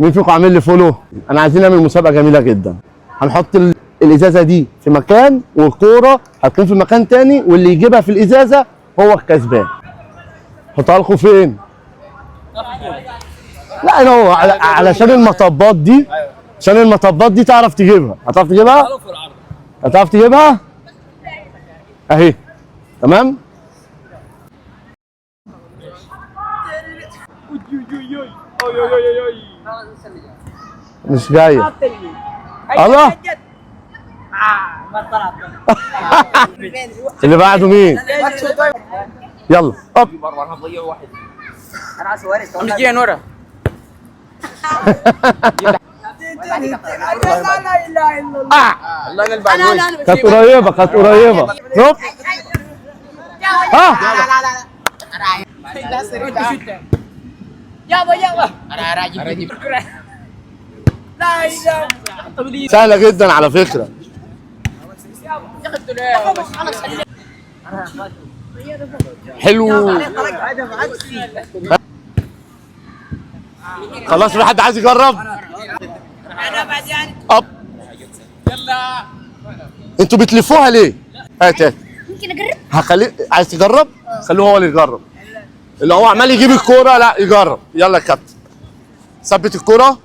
مين فيكم عامل لي فولو؟ انا عايزين نعمل مسابقه جميله جدا. هنحط الازازه دي في مكان والكوره هتكون في مكان تاني، واللي يجيبها في الازازه هو الكسبان. حطها لكم فين؟ لا انا هو علشان المطبات دي، عشان المطبات دي تعرف تجيبها. هتعرف تجيبها؟ هتعرف تجيبها؟ اهي تمام؟ مش جاية. الله. اللي بعده مين؟ يلا هوب. مش جاي نورا. الله يقلب عليك. كانت قريبة كانت قريبة. هوب. ها. سهلة جدا على فكرة. حلو. خلاص في حد عايز يجرب؟ اب. يلا. انتوا بتلفوها ليه؟ هات هات. ممكن اجرب؟ هخليه عايز تجرب؟ خليه هو اللي يجرب. اللي هو عمال يجيب الكورة لا يجرب. يلا يا كابتن. ثبت الكورة.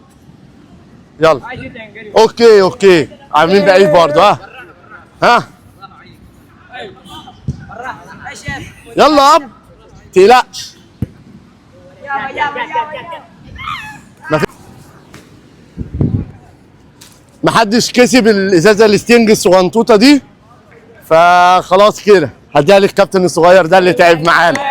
يلا. اوكي اوكي. عاملين بعيد برضه. ها يلا اب. تقلقش. محدش كسب الازازه الستينج الصغنطوطه دي، فخلاص كده هديها للكابتن الصغير ده اللي تعب معانا.